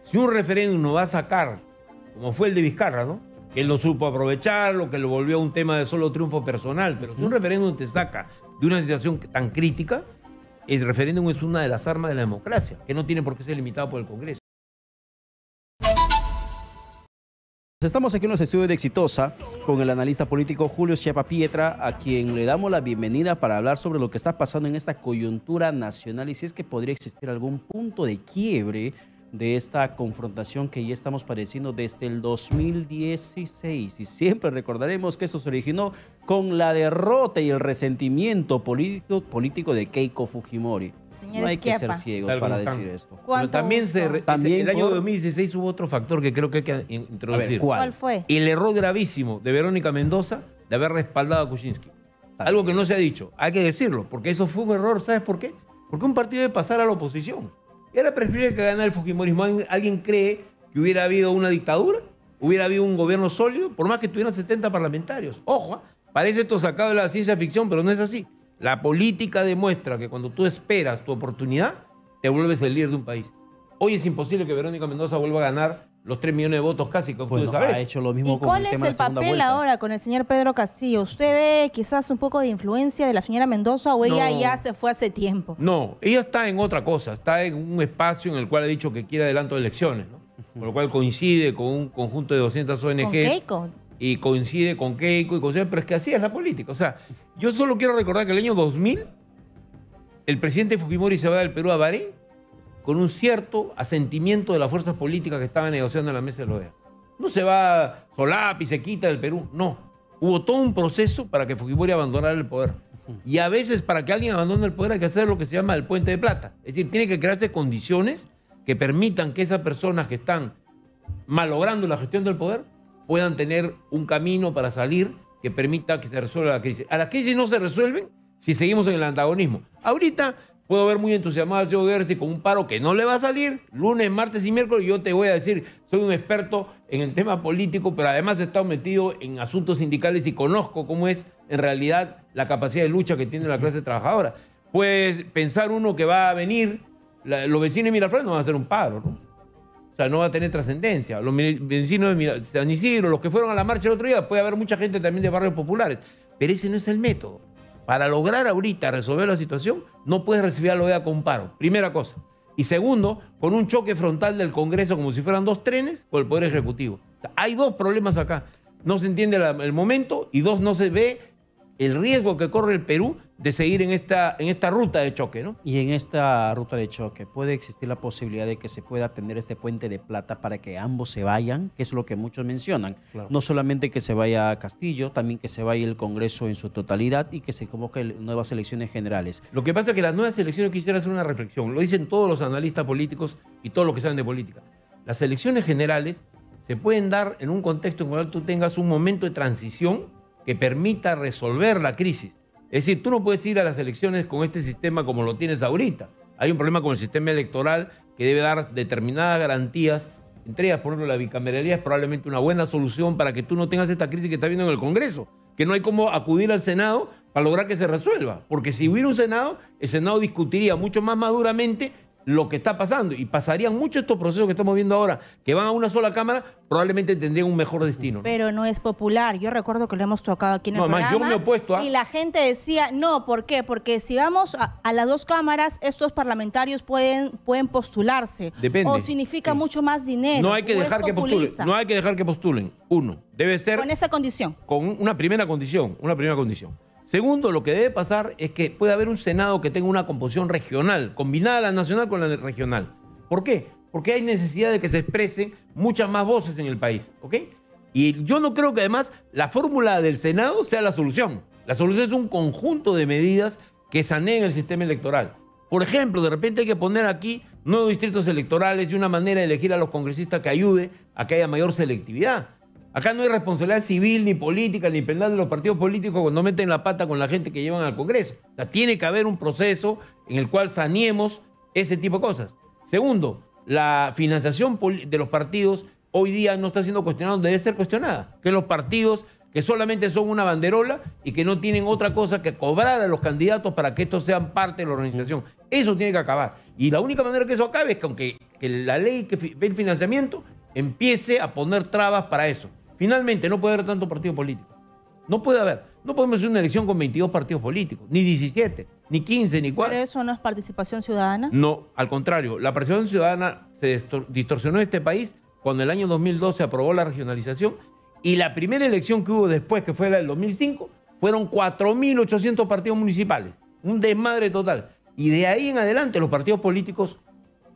Si un referéndum nos va a sacar, como fue el de Vizcarra, ¿no? Que él no supo aprovecharlo, que lo volvió a un tema de solo triunfo personal, pero si un referéndum te saca de una situación tan crítica, el referéndum es una de las armas de la democracia, que no tiene por qué ser limitado por el Congreso. Estamos aquí en los estudios de Exitosa con el analista político Julio Chiapa-Pietra, a quien le damos la bienvenida para hablar sobre lo que está pasando en esta coyuntura nacional y si es que podría existir algún punto de quiebre de esta confrontación que ya estamos padeciendo desde el 2016. Y siempre recordaremos que esto se originó con la derrota y el resentimiento político de Keiko Fujimori. Señor No hay que ser Schiappa, ciegos para decir esto. Pero también, el año 2016 hubo otro factor que creo que hay que introducir. A ver, ¿Cuál fue? El error gravísimo de Verónica Mendoza de haber respaldado a Kuczynski. Algo que no se ha dicho. Hay que decirlo, porque eso fue un error. ¿Sabes por qué? Porque un partido debe pasar a la oposición. Y ahora prefiere que gane el Fujimorismo. ¿Alguien cree que hubiera habido una dictadura? ¿Hubiera habido un gobierno sólido? Por más que tuvieran 70 parlamentarios. Ojo, parece esto sacado de la ciencia ficción, pero no es así. La política demuestra que cuando tú esperas tu oportunidad, te vuelves el líder de un país. Hoy es imposible que Verónica Mendoza vuelva a ganar los 3 millones de votos casi, como tú sabes. Ha hecho lo mismo ¿Y con cuál el es tema de el la segunda papel vuelta. ahora con el señor Pedro Castillo? ¿Usted ve quizás un poco de influencia de la señora Mendoza o ella ya se fue hace tiempo? No, ella está en otra cosa, está en un espacio en el cual ha dicho que quiere adelanto de elecciones, ¿no? Con lo cual coincide con un conjunto de 200 ONGs. ¿Con Keiko? Y coincide con Keiko, pero es que así es la política. O sea, yo solo quiero recordar que el año 2000, el presidente Fujimori se va del Perú a Bahrein con un cierto asentimiento de las fuerzas políticas que estaban negociando en la mesa de la OEA. No se va solapa y se quita del Perú, no. Hubo todo un proceso para que Fujimori abandonara el poder. Y a veces para que alguien abandone el poder hay que hacer lo que se llama el puente de plata. Es decir, tiene que crearse condiciones que permitan que esas personas que están malogrando la gestión del poder puedan tener un camino para salir que permita que se resuelva la crisis. A las crisis no se resuelven si seguimos en el antagonismo. Ahorita puedo ver muy entusiasmado a Joe Gersi con un paro que no le va a salir lunes, martes y miércoles. Yo te voy a decir, soy un experto en el tema político, pero además he estado metido en asuntos sindicales y conozco cómo es en realidad la capacidad de lucha que tiene la clase trabajadora. Pues pensar uno que va a venir, los vecinos de Miraflores no van a hacer un paro, ¿no? O sea, no va a tener trascendencia. Los vecinos de San Isidro, los que fueron a la marcha el otro día, puede haber mucha gente también de barrios populares. Pero ese no es el método. Para lograr ahorita resolver la situación, no puedes recibir a la OEA con un paro. Primera cosa. Y segundo, con un choque frontal del Congreso como si fueran dos trenes con el Poder Ejecutivo. O sea, hay dos problemas acá. No se entiende el momento y dos, no se ve el riesgo que corre el Perú de seguir en esta ruta de choque, ¿no? Y en esta ruta de choque, ¿puede existir la posibilidad de que se pueda tener este puente de plata para que ambos se vayan? Que es lo que muchos mencionan. Claro. No solamente que se vaya Castillo, también que se vaya el Congreso en su totalidad y que se convoquen nuevas elecciones generales. Lo que pasa es que las nuevas elecciones, quisiera hacer una reflexión, lo dicen todos los analistas políticos y todos los que saben de política. Las elecciones generales se pueden dar en un contexto en el cual tú tengas un momento de transición que permita resolver la crisis. Es decir, tú no puedes ir a las elecciones con este sistema como lo tienes ahorita. Hay un problema con el sistema electoral que debe dar determinadas garantías. Entre ellas, por ejemplo, la bicameralidad es probablemente una buena solución para que tú no tengas esta crisis que está viendo en el Congreso, que no hay cómo acudir al Senado para lograr que se resuelva. Porque si hubiera un Senado, el Senado discutiría mucho más maduramente lo que está pasando y pasarían mucho estos procesos que estamos viendo ahora, que van a una sola Cámara, probablemente tendrían un mejor destino, ¿no? Pero no es popular. Yo recuerdo que lo hemos tocado aquí en el programa. Yo me he opuesto y la gente decía, no, ¿por qué? Porque si vamos a las dos cámaras, estos parlamentarios pueden postularse. Depende. O significa mucho más dinero. No hay que dejar que postulen. No hay que dejar que postulen. Uno, debe ser con esa condición. Con una primera condición. Segundo, lo que debe pasar es que puede haber un Senado que tenga una composición regional, combinada la nacional con la regional. ¿Por qué? Porque hay necesidad de que se expresen muchas más voces en el país, ¿ok? Y yo no creo que además la fórmula del Senado sea la solución. La solución es un conjunto de medidas que saneen el sistema electoral. Por ejemplo, de repente hay que poner aquí nuevos distritos electorales y una manera de elegir a los congresistas que ayude a que haya mayor selectividad. Acá no hay responsabilidad civil, ni política, ni penal de los partidos políticos cuando meten la pata con la gente que llevan al Congreso. O sea, tiene que haber un proceso en el cual saneemos ese tipo de cosas. Segundo, la financiación de los partidos hoy día no está siendo cuestionada, debe ser cuestionada. Que los partidos que solamente son una banderola y que no tienen otra cosa que cobrar a los candidatos para que estos sean parte de la organización. Eso tiene que acabar. Y la única manera que eso acabe es que aunque que la ley que ve el financiamiento empiece a poner trabas para eso. Finalmente, no puede haber tanto partido político. No puede haber. No podemos hacer una elección con 22 partidos políticos, ni 17, ni 15, ni 4. ¿Pero eso no es participación ciudadana? No, al contrario. La participación ciudadana se distorsionó en este país cuando en el año 2012 se aprobó la regionalización y la primera elección que hubo después, que fue la del 2005, fueron 4.800 partidos municipales. Un desmadre total. Y de ahí en adelante los partidos políticos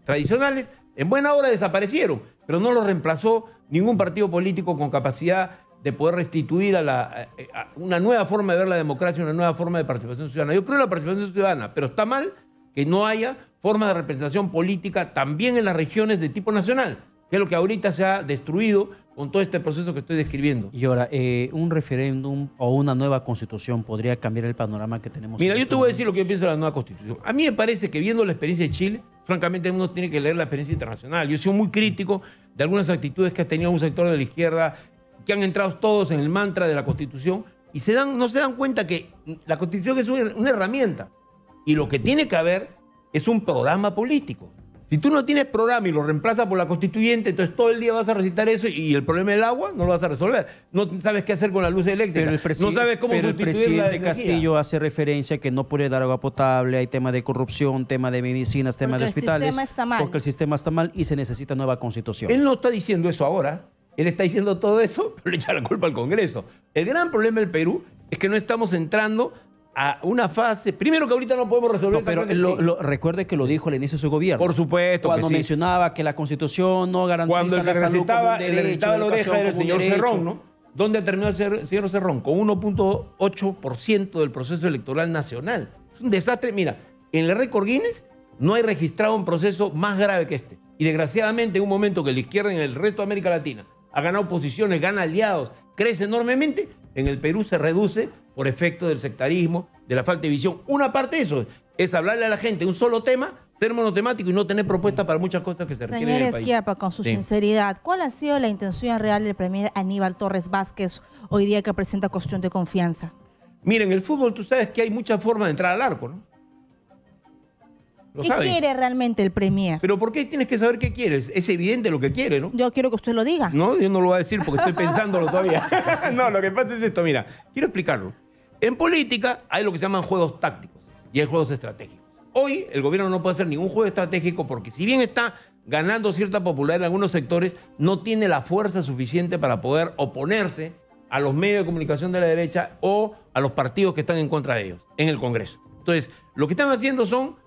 tradicionales en buena hora desaparecieron, pero no los reemplazó ningún partido político con capacidad de poder restituir a una nueva forma de ver la democracia, una nueva forma de participación ciudadana. Yo creo en la participación ciudadana, pero está mal que no haya forma de representación política también en las regiones de tipo nacional, que es lo que ahorita se ha destruido con todo este proceso que estoy describiendo. Y ahora, ¿un referéndum o una nueva constitución podría cambiar el panorama que tenemos? Mira, yo te voy a decir lo que yo pienso de la nueva constitución. A mí me parece que viendo la experiencia de Chile, francamente uno tiene que leer la experiencia internacional. Yo he sido muy crítico de algunas actitudes que ha tenido un sector de la izquierda, que han entrado todos en el mantra de la Constitución y no se dan cuenta que la Constitución es una herramienta y lo que tiene que haber es un programa político. Si tú no tienes programa y lo reemplazas por la constituyente, entonces todo el día vas a recitar eso y el problema del agua no lo vas a resolver. No sabes qué hacer con la luz eléctrica, no sabes cómo pero el sustituir la presidente energía. Castillo hace referencia a que no puede dar agua potable, hay tema de corrupción, tema de medicinas, tema de hospitales. Porque el sistema está mal. Porque el sistema está mal y se necesita nueva constitución. Él no está diciendo eso ahora. Él está diciendo todo eso, pero le echa la culpa al Congreso. El gran problema del Perú es que no estamos entrando a una fase... Primero que ahorita no podemos resolver... No, pero recuerde que lo dijo al inicio de su gobierno. Por supuesto cuando que sí. mencionaba que la Constitución no garantiza cuando el que la salud como un derecho, recitaba la oreja era el educación como un señor derecho. Cerrón, ¿no? ¿Dónde ha terminado el señor Cerrón? Con 1.8% del proceso electoral nacional. Es un desastre. Mira, en el récord Guinness no hay registrado un proceso más grave que este. Y desgraciadamente en un momento que la izquierda en el resto de América Latina ha ganado posiciones, gana aliados, crece enormemente, en el Perú se reduce por efecto del sectarismo, de la falta de visión. Una parte de eso es hablarle a la gente un solo tema, ser monotemático y no tener propuestas para muchas cosas que se requieren en el Señor país. Schiappa, con su Sí. sinceridad, ¿cuál ha sido la intención real del premier Aníbal Torres Vázquez hoy día que presenta cuestión de confianza? Miren, en el fútbol tú sabes que hay muchas formas de entrar al arco, ¿no? Lo ¿Qué sabes. quiere realmente el premier? Pero ¿por qué tienes que saber qué quieres? Es evidente lo que quiere, ¿no? Yo quiero que usted lo diga. No, yo no lo voy a decir porque estoy pensándolo todavía. No, lo que pasa es esto, mira, quiero explicarlo. En política hay lo que se llaman juegos tácticos y hay juegos estratégicos. Hoy el gobierno no puede hacer ningún juego estratégico porque si bien está ganando cierta popularidad en algunos sectores, no tiene la fuerza suficiente para poder oponerse a los medios de comunicación de la derecha o a los partidos que están en contra de ellos en el Congreso. Entonces, lo que están haciendo son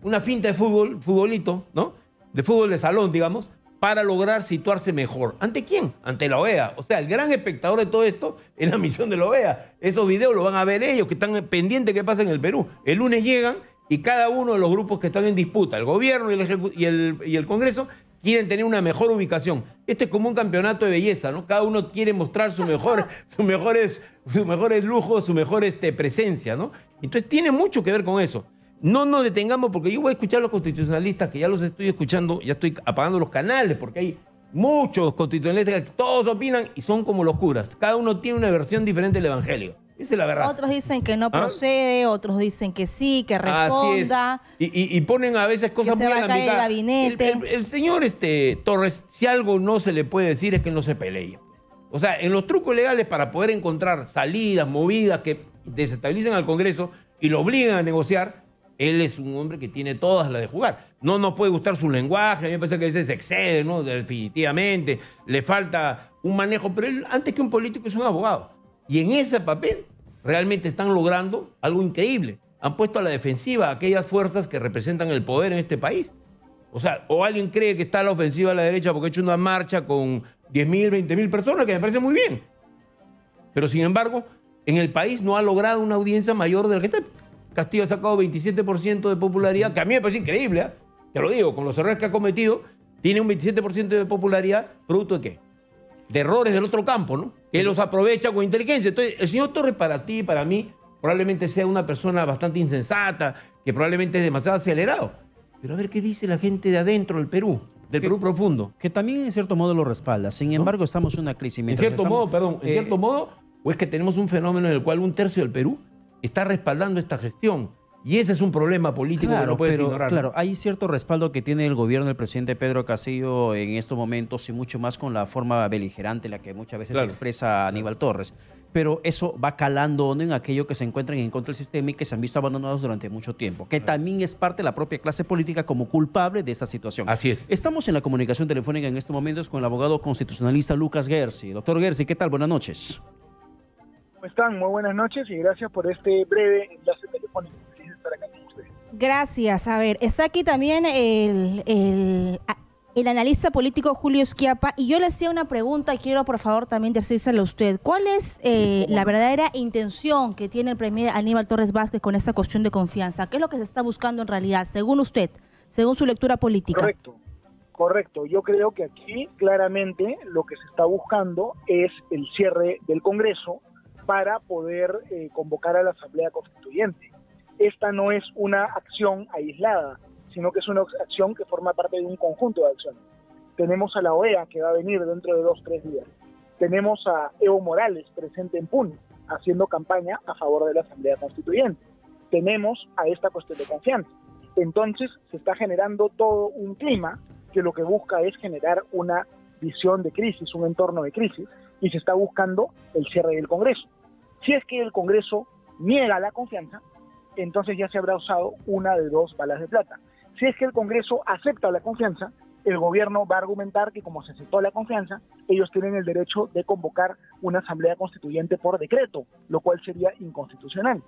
una finta de futbolito, ¿no? De fútbol de salón, digamos, para lograr situarse mejor. ¿Ante quién? Ante la OEA. O sea, el gran espectador de todo esto es la misión de la OEA. Esos videos los van a ver ellos, que están pendientes de qué pasa en el Perú. El lunes llegan y cada uno de los grupos que están en disputa, el gobierno y el Congreso, quieren tener una mejor ubicación. Este es como un campeonato de belleza, ¿no? Cada uno quiere mostrar sus mejores lujos, su mejor presencia, ¿no? Entonces tiene mucho que ver con eso. No nos detengamos porque yo voy a escuchar a los constitucionalistas, que ya los estoy escuchando, ya estoy apagando los canales porque hay muchos constitucionalistas que todos opinan y son como los curas. Cada uno tiene una versión diferente del evangelio. Esa es la verdad. Otros dicen que no procede, otros dicen que sí, que responda. Así es. Y ponen a veces cosas que se muy va a caer el alambicadas. gabinete. El señor Torres, si algo no se le puede decir es que no se pelee. O sea, en los trucos legales para poder encontrar salidas, movidas que desestabilicen al Congreso y lo obligan a negociar, él es un hombre que tiene todas las de jugar. No nos puede gustar su lenguaje, a mí me parece que a veces se excede, ¿no? Definitivamente, le falta un manejo, pero él, antes que un político, es un abogado. Y en ese papel realmente están logrando algo increíble. Han puesto a la defensiva a aquellas fuerzas que representan el poder en este país. O sea, o alguien cree que está a la ofensiva a la derecha porque ha hecho una marcha con 10.000, 20.000 personas, que me parece muy bien. Pero sin embargo, en el país no ha logrado una audiencia mayor de la que está. Castillo ha sacado 27% de popularidad, que a mí me parece increíble, ¿eh? Te lo digo, con los errores que ha cometido, tiene un 27% de popularidad, ¿producto de qué? De errores del otro campo, ¿no? Que él los aprovecha con inteligencia. Entonces, el señor Torres para ti y para mí probablemente sea una persona bastante insensata, que probablemente es demasiado acelerado. Pero a ver qué dice la gente de adentro del Perú. del Perú profundo. Que también en cierto modo lo respalda. Sin embargo, estamos en una crisis. En cierto modo, perdón, en cierto modo, o es que tenemos un fenómeno en el cual un tercio del Perú está respaldando esta gestión. Y ese es un problema político que no puedes ignorar. Claro, hay cierto respaldo que tiene el gobierno del presidente Pedro Castillo en estos momentos y mucho más con la forma beligerante la que muchas veces expresa Aníbal Torres. Pero eso va calando en aquello que se encuentran en contra del sistema y que se han visto abandonados durante mucho tiempo, que también es parte de la propia clase política como culpable de esta situación. Así es. Estamos en la comunicación telefónica en estos momentos con el abogado constitucionalista Lucas Gersi. Doctor Gersi, ¿qué tal? Buenas noches. ¿Cómo están? Muy buenas noches y gracias por este breve enlace telefónico. Feliz de estar acá con ustedes. Gracias. A ver, está aquí también el analista político Julio Schiappa, y yo le hacía una pregunta y quiero por favor también decírsela a usted. ¿Cuál es la verdadera intención que tiene el premier Aníbal Torres Vázquez con esta cuestión de confianza? ¿Qué es lo que se está buscando en realidad, según usted, según su lectura política? Correcto. Yo creo que aquí claramente lo que se está buscando es el cierre del Congreso para poder convocar a la Asamblea Constituyente. Esta no es una acción aislada, sino que es una acción que forma parte de un conjunto de acciones. Tenemos a la OEA, que va a venir dentro de 2-3 días. Tenemos a Evo Morales, presente en Puno, haciendo campaña a favor de la Asamblea Constituyente. Tenemos a esta cuestión de confianza. Entonces, se está generando todo un clima que lo que busca es generar una visión de crisis, un entorno de crisis, y se está buscando el cierre del Congreso. Si es que el Congreso niega la confianza, entonces ya se habrá usado una de 2 balas de plata. Si es que el Congreso acepta la confianza, el gobierno va a argumentar que como se aceptó la confianza, ellos tienen el derecho de convocar una asamblea constituyente por decreto, lo cual sería inconstitucional.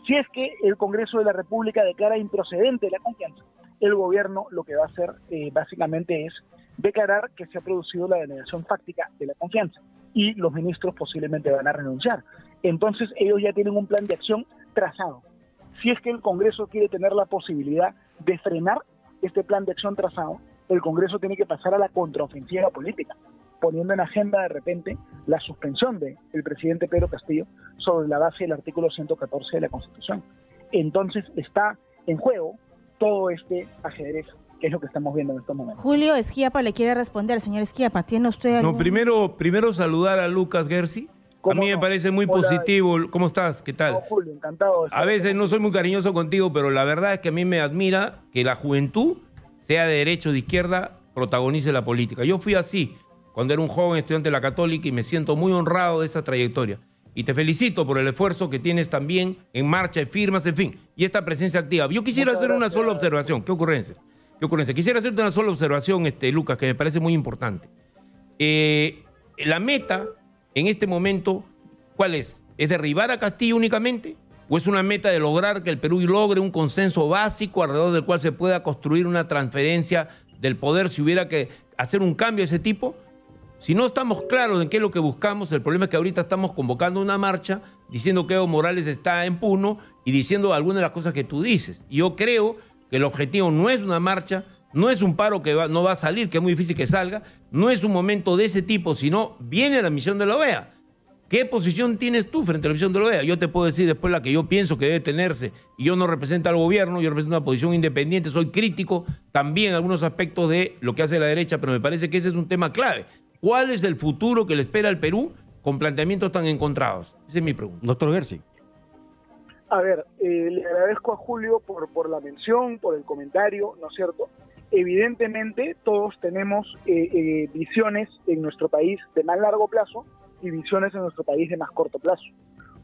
Si es que el Congreso de la República declara improcedente la confianza, el gobierno lo que va a hacer básicamente es declarar que se ha producido la denegación fáctica de la confianza y los ministros posiblemente van a renunciar. Entonces ellos ya tienen un plan de acción trazado. Si es que el Congreso quiere tener la posibilidad de frenar este plan de acción trazado, el Congreso tiene que pasar a la contraofensiva política, poniendo en agenda de repente la suspensión del presidente Pedro Castillo sobre la base del artículo 114 de la Constitución. Entonces está en juego todo este ajedrez, que es lo que estamos viendo en estos momentos. Julio Schiappa le quiere responder. Señor Schiappa, ¿tiene usted algún... No, primero saludar a Lucas Gersi. A mí me parece muy positivo. ¿Cómo estás? ¿Qué tal? No, Julio, encantado. A veces no soy muy cariñoso contigo, pero la verdad es que a mí me admira que la juventud, sea de derecha o de izquierda, protagonice la política. Yo fui así cuando era un joven estudiante de la Católica y me siento muy honrado de esa trayectoria. Y te felicito por el esfuerzo que tienes también en marcha, en firmas, en fin, y esta presencia activa. Yo quisiera hacer una sola observación. ¿Qué ocurrencia? Quisiera hacerte una sola observación, Lucas, que me parece muy importante. La meta en este momento, ¿cuál es? ¿Es derribar a Castillo únicamente? ¿O es una meta de lograr que el Perú logre un consenso básico alrededor del cual se pueda construir una transferencia del poder si hubiera que hacer un cambio de ese tipo? Si no estamos claros en qué es lo que buscamos, el problema es que ahorita estamos convocando una marcha diciendo que Evo Morales está en Puno y diciendo algunas de las cosas que tú dices. Y yo creo que el objetivo no es una marcha, no es un paro que no va a salir, que es muy difícil que salga, no es un momento de ese tipo, sino viene la misión de la OEA. ¿Qué posición tienes tú frente a la misión de la OEA? Yo te puedo decir después la que yo pienso que debe tenerse, y yo no represento al gobierno, yo represento una posición independiente, soy crítico también en algunos aspectos de lo que hace la derecha, pero me parece que ese es un tema clave. ¿Cuál es el futuro que le espera al Perú con planteamientos tan encontrados? Esa es mi pregunta. Doctor Gersi. A ver, le agradezco a Julio por la mención, por el comentario, ¿no es cierto? Evidentemente todos tenemos visiones en nuestro país de más largo plazo y visiones en nuestro país de más corto plazo.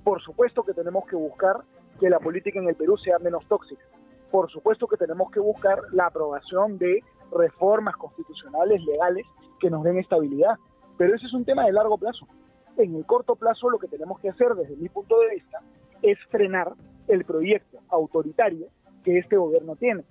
Por supuesto que tenemos que buscar que la política en el Perú sea menos tóxica. Por supuesto que tenemos que buscar la aprobación de reformas constitucionales, legales, que nos den estabilidad. Pero ese es un tema de largo plazo. En el corto plazo lo que tenemos que hacer, desde mi punto de vista, es frenar el proyecto autoritario que este gobierno tiene.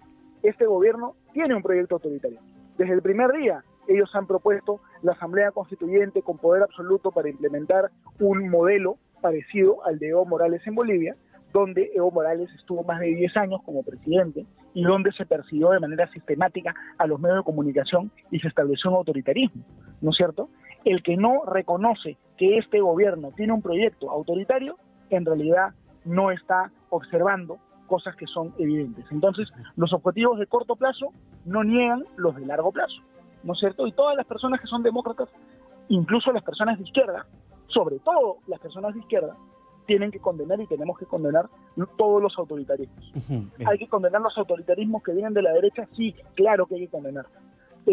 Este gobierno tiene un proyecto autoritario. Desde el primer día, ellos han propuesto la Asamblea Constituyente con poder absoluto para implementar un modelo parecido al de Evo Morales en Bolivia, donde Evo Morales estuvo más de 10 años como presidente y donde se persiguió de manera sistemática a los medios de comunicación y se estableció un autoritarismo, ¿no es cierto? El que no reconoce que este gobierno tiene un proyecto autoritario, en realidad no está observando cosas que son evidentes. Entonces, los objetivos de corto plazo no niegan los de largo plazo. ¿no es cierto? Y todas las personas que son demócratas, incluso las personas de izquierda, sobre todo las personas de izquierda, tienen que condenar y tenemos que condenar todos los autoritarismos. Hay que condenar los autoritarismos que vienen de la derecha, sí, claro que hay que condenar.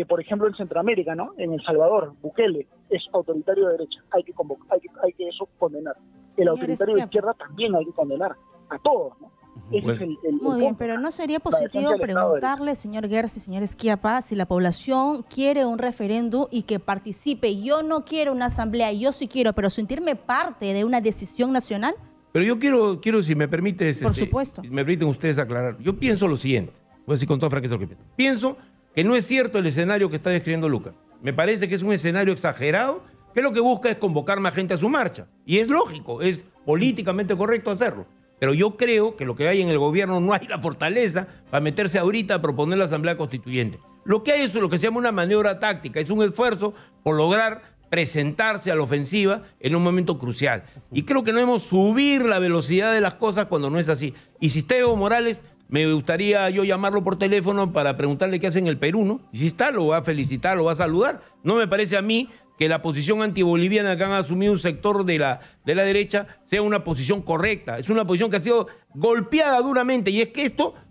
Por ejemplo, en Centroamérica, ¿no? En El Salvador, Bukele es autoritario de derecha, hay que eso condenar. El autoritario de izquierda también hay que condenar, a todos, ¿no? Ese es el Muy bien, pero ¿no sería positivo preguntarle, señor Gersi, señor Schiappa, si la población quiere un referéndum y que participe? Yo no quiero una asamblea, yo sí quiero, pero sentirme parte de una decisión nacional. Pero yo quiero si me permites, por supuesto, si me permiten ustedes aclarar. Yo pienso lo siguiente, voy a decir con toda franqueza lo que pienso. Pienso que no es cierto el escenario que está describiendo Lucas. Me parece que es un escenario exagerado, que lo que busca es convocar más gente a su marcha. Y es lógico, es políticamente correcto hacerlo. Pero yo creo que lo que hay en el gobierno no hay la fortaleza para meterse ahorita a proponer la Asamblea Constituyente. Lo que hay es lo que se llama una maniobra táctica, es un esfuerzo por lograr presentarse a la ofensiva en un momento crucial. Y creo que no debemos subir la velocidad de las cosas cuando no es así. Y si está Evo Morales, me gustaría yo llamarlo por teléfono para preguntarle qué hace en el Perú, ¿no? Y si está, lo va a felicitar, lo va a saludar. No me parece a mí que la posición antiboliviana que han asumido un sector de la derecha sea una posición correcta. Es una posición que ha sido golpeada duramente. Y es que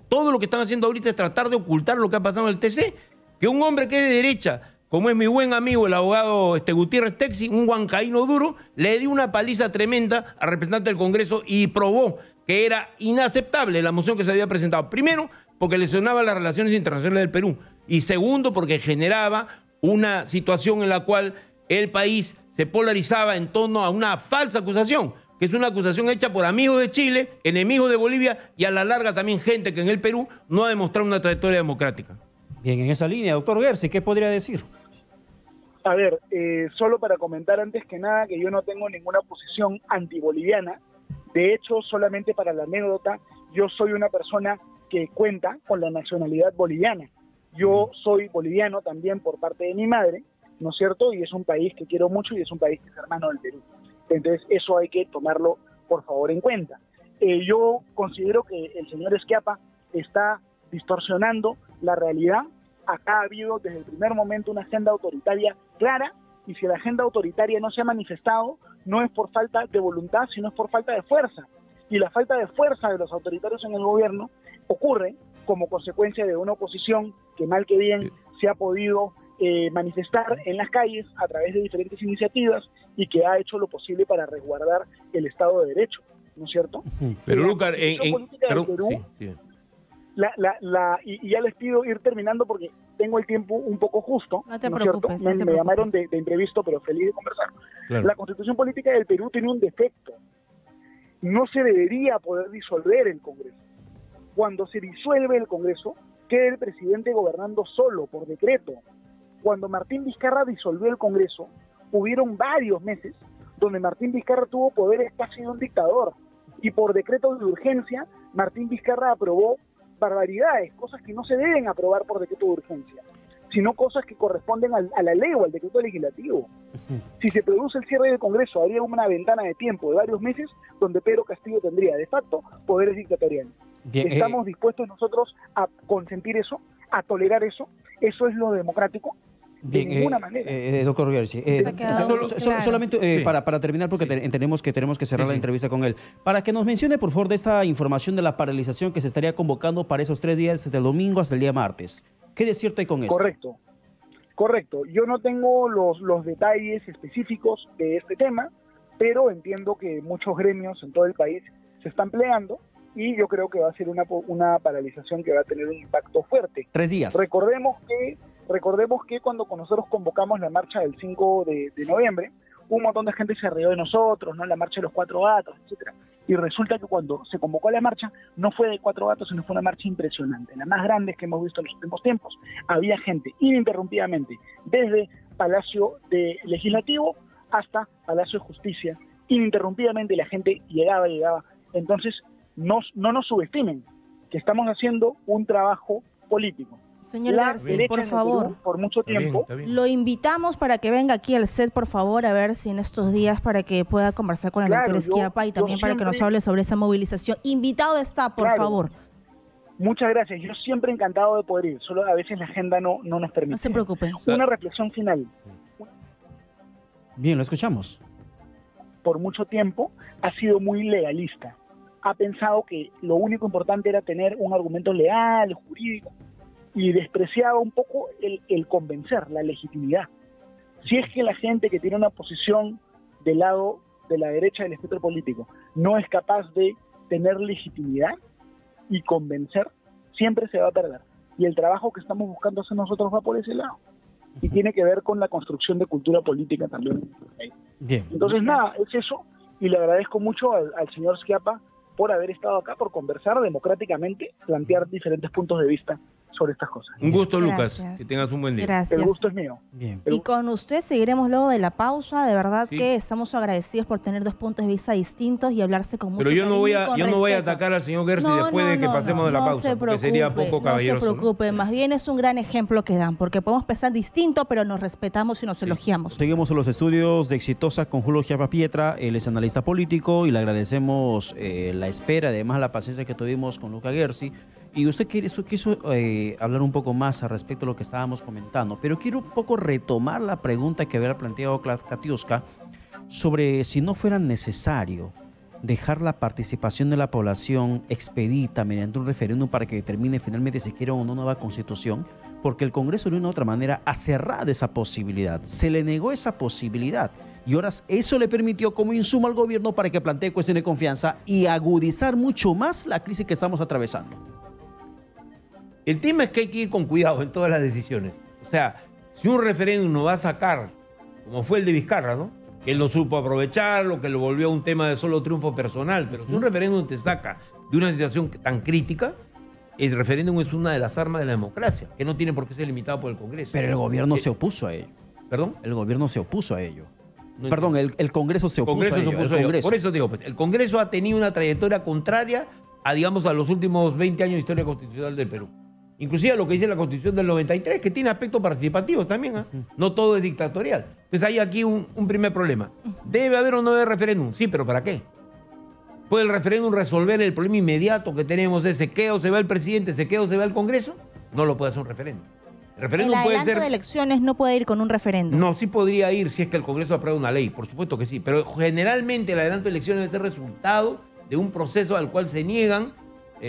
todo lo que están haciendo ahorita es tratar de ocultar lo que ha pasado en el TC. Que un hombre que es de derecha, como es mi buen amigo el abogado Gutiérrez Texi, un huancaíno duro, le dio una paliza tremenda al representante del Congreso y probó que era inaceptable la moción que se había presentado. Primero, porque lesionaba las relaciones internacionales del Perú. Y segundo, porque generaba una situación en la cual el país se polarizaba en torno a una falsa acusación, que es una acusación hecha por amigos de Chile, enemigos de Bolivia y a la larga también gente que en el Perú no ha demostrado una trayectoria democrática. Bien, en esa línea, doctor Gersi, ¿qué podría decir? A ver, solo para comentar antes que nada que yo no tengo ninguna posición antiboliviana. De hecho, solamente para la anécdota, yo soy una persona que cuenta con la nacionalidad boliviana. Yo soy boliviano también por parte de mi madre, ¿no es cierto? Y es un país que quiero mucho y es un país que es hermano del Perú. Entonces, eso hay que tomarlo, por favor, en cuenta. Yo considero que el señor Schiappa está distorsionando la realidad. Acá ha habido desde el primer momento una agenda autoritaria clara, y si la agenda autoritaria no se ha manifestado, no es por falta de voluntad, sino es por falta de fuerza. Y la falta de fuerza de los autoritarios en el gobierno ocurre como consecuencia de una oposición que mal que bien se ha podido manifestar en las calles a través de diferentes iniciativas y que ha hecho lo posible para resguardar el Estado de Derecho, ¿no es cierto? Pero Lucas, y ya les pido ir terminando porque tengo el tiempo un poco justo. No te preocupes. Me llamaron de imprevisto, pero feliz de conversar. Claro. La Constitución Política del Perú tiene un defecto. No se debería poder disolver el Congreso. Cuando se disuelve el Congreso, queda el presidente gobernando solo, por decreto. Cuando Martín Vizcarra disolvió el Congreso, hubieron varios meses donde Martín Vizcarra tuvo poderes casi de un dictador. Y por decreto de urgencia, Martín Vizcarra aprobó barbaridades, cosas que no se deben aprobar por decreto de urgencia, sino cosas que corresponden a la ley o al decreto legislativo. Si se produce el cierre del Congreso, habría una ventana de tiempo de varios meses donde Pedro Castillo tendría de facto poderes dictatoriales. Bien, ¿estamos dispuestos nosotros a consentir eso, a tolerar eso? ¿Eso es lo democrático? De ninguna manera. Doctor Gersi, solamente para terminar, porque tenemos que cerrar la entrevista con él, para que nos mencione, por favor, de esta información de la paralización que se estaría convocando para esos 3 días, desde el domingo hasta el día martes. ¿Qué de cierto hay con eso? Correcto. Yo no tengo los detalles específicos de este tema, pero entiendo que muchos gremios en todo el país se están plegando y yo creo que va a ser una paralización que va a tener un impacto fuerte. 3 días. Recordemos que cuando nosotros convocamos la marcha del 5 de noviembre, un montón de gente se rió de nosotros, ¿no? La marcha de los 4 gatos, etcétera. Y resulta que cuando se convocó la marcha, no fue de 4 gatos, sino fue una marcha impresionante, la más grande que hemos visto en los últimos tiempos. Había gente ininterrumpidamente, desde Palacio Legislativo hasta Palacio de Justicia, ininterrumpidamente la gente llegaba. Entonces, no nos subestimen, que estamos haciendo un trabajo político. Señor Gersi, por favor, Perú, por mucho tiempo, lo invitamos para que venga aquí al set, por favor, a ver si en estos días para que pueda conversar con el doctor Schiappa y también para que nos hable sobre esa movilización. Invitado está, por favor. Muchas gracias. Yo siempre encantado de poder ir. Solo a veces la agenda no nos permite. No se preocupe. Una reflexión final. Bien, lo escuchamos. Por mucho tiempo ha sido muy legalista. Ha pensado que lo único importante era tener un argumento legal, jurídico, y despreciaba un poco el convencer, la legitimidad. Si es que la gente que tiene una posición del lado de la derecha del espectro político no es capaz de tener legitimidad y convencer, siempre se va a perder. Y el trabajo que estamos buscando hacer nosotros va por ese lado. Y tiene que ver con la construcción de cultura política también. Bien. Entonces, nada, es eso. Y le agradezco mucho al señor Schiappa por haber estado acá, por conversar democráticamente, plantear diferentes puntos de vista sobre estas cosas. Un gusto, Lucas. Gracias. Que tengas un buen día. Gracias. El gusto es mío. Bien. Y con usted seguiremos luego de la pausa. De verdad Sí. que estamos agradecidos por tener dos puntos de vista distintos y hablarse con mucho Pero yo no voy cariño y a, con yo no voy a respeto. atacar al señor Gersi No, después de que no, pasemos de la no pausa, se porque sería preocupe, poco caballeroso. No se preocupe, más bien es un gran ejemplo que dan, porque podemos pensar distinto, pero nos respetamos y nos elogiamos. Seguimos en los estudios de Exitosa con Julio Schiappa Pietra. Él es analista político y le agradecemos la espera, además la paciencia que tuvimos con Luca Gersi. Y usted quiso hablar un poco más al respecto de lo que estábamos comentando, pero quiero un poco retomar la pregunta que había planteado Katiuska sobre si no fuera necesario dejar la participación de la población expedita mediante un referéndum para que determine finalmente si quiere o no una nueva constitución, porque el Congreso de una u otra manera ha cerrado esa posibilidad, se le negó esa posibilidad y ahora eso le permitió como insumo al gobierno para que plantee cuestión de confianza y agudizar mucho más la crisis que estamos atravesando. El tema es que hay que ir con cuidado en todas las decisiones. O sea, si un referéndum nos va a sacar, como fue el de Vizcarra, ¿no? Que él no supo aprovecharlo, que lo volvió un tema de solo triunfo personal, pero si un referéndum te saca de una situación tan crítica, el referéndum es una de las armas de la democracia, que no tiene por qué ser limitado por el Congreso. Pero el gobierno se opuso a ello. ¿Perdón? El gobierno se opuso a ello. No Perdón, entiendo. el Congreso se El opuso Congreso a se ello. opuso el a ello. Congreso. Por eso digo, pues, el Congreso ha tenido una trayectoria contraria a, digamos, a los últimos 20 años de historia constitucional del Perú. Inclusive a lo que dice la Constitución del 93, que tiene aspectos participativos también, ¿eh? No todo es dictatorial. Entonces hay aquí un primer problema. ¿Debe haber o no debe referéndum? Sí, pero ¿para qué? ¿Puede el referéndum resolver el problema inmediato que tenemos de se queda o se va el presidente, se queda o se va el Congreso? No lo puede hacer un referéndum. El El referéndum puede adelanto ser... de elecciones no puede ir con un referéndum. No, sí podría ir si es que el Congreso aprueba una ley, por supuesto que sí, pero generalmente el adelanto de elecciones debe ser resultado de un proceso al cual se niegan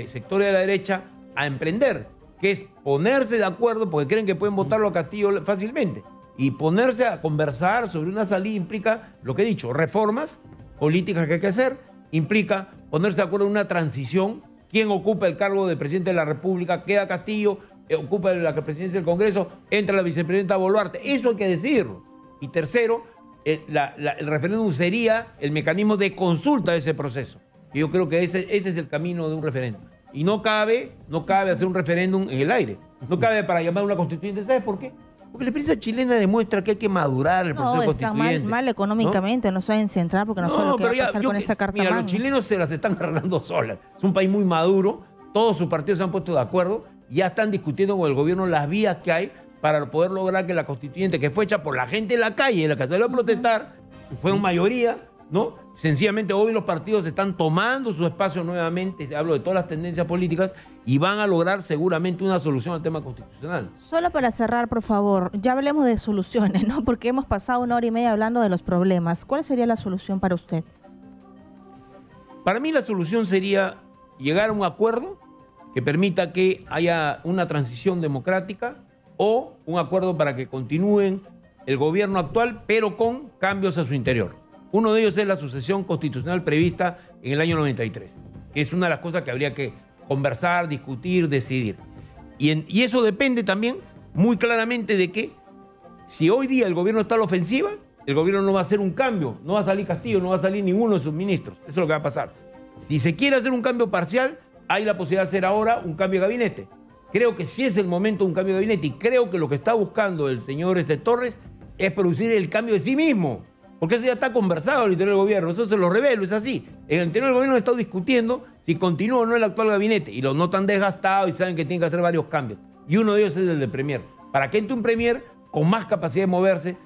sectores de la derecha a emprender, que es ponerse de acuerdo porque creen que pueden votarlo a Castillo fácilmente. Y ponerse a conversar sobre una salida implica, lo que he dicho, reformas políticas que hay que hacer, implica ponerse de acuerdo en una transición, quién ocupa el cargo de presidente de la República, queda Castillo, ocupa la presidencia del Congreso, entra la vicepresidenta Boluarte. Eso hay que decirlo. Y tercero, el referéndum sería el mecanismo de consulta de ese proceso. Y yo creo que ese es el camino de un referéndum. Y no cabe hacer un referéndum en el aire. No cabe para llamar a una constituyente. ¿Sabes por qué? Porque la experiencia chilena demuestra que hay que madurar el proceso No, está constituyente. mal económicamente, no saben centrar porque no saben lo que va a pasar con esa carta mira, magna. los chilenos se las están agarrando solas. Es un país muy maduro, todos sus partidos se han puesto de acuerdo, ya están discutiendo con el gobierno las vías que hay para poder lograr que la constituyente, que fue hecha por la gente en la calle, la que salió a protestar, fue en mayoría, ¿no? Sencillamente hoy los partidos están tomando su espacio nuevamente, hablo de todas las tendencias políticas, y van a lograr seguramente una solución al tema constitucional. Solo para cerrar, por favor, ya hablemos de soluciones, ¿no? Porque hemos pasado 1 hora y media hablando de los problemas. ¿Cuál sería la solución para usted? Para mí la solución sería llegar a un acuerdo que permita que haya una transición democrática o un acuerdo para que continúen el gobierno actual, pero con cambios a su interior. Uno de ellos es la sucesión constitucional prevista en el año 93, que es una de las cosas que habría que conversar, discutir, decidir. Y eso depende también muy claramente de que si hoy día el gobierno está a la ofensiva, el gobierno no va a hacer un cambio, no va a salir Castillo, no va a salir ninguno de sus ministros. Eso es lo que va a pasar. Si se quiere hacer un cambio parcial, hay la posibilidad de hacer ahora un cambio de gabinete. Creo que sí es el momento de un cambio de gabinete y creo que lo que está buscando el señor Torres es producir el cambio de sí mismo. Porque eso ya está conversado al interior del gobierno, eso se lo revelo, es así. En el interior del gobierno han estado discutiendo si continúa o no el actual gabinete y lo notan desgastado y saben que tienen que hacer varios cambios. Y uno de ellos es el del Premier. Para que entre un Premier con más capacidad de moverse,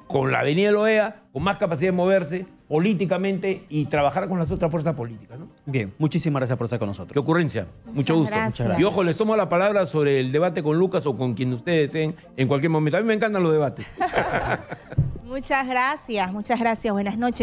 con la avenida de la OEA, con más capacidad de moverse, políticamente y trabajar con las otras fuerzas políticas, ¿no? Bien, muchísimas gracias por estar con nosotros. Qué ocurrencia. Mucho gusto. Gracias. Muchas Y ojo, les tomo la palabra sobre el debate con Lucas o con quien ustedes deseen en cualquier momento. A mí me encantan los debates. Muchas gracias. Buenas noches.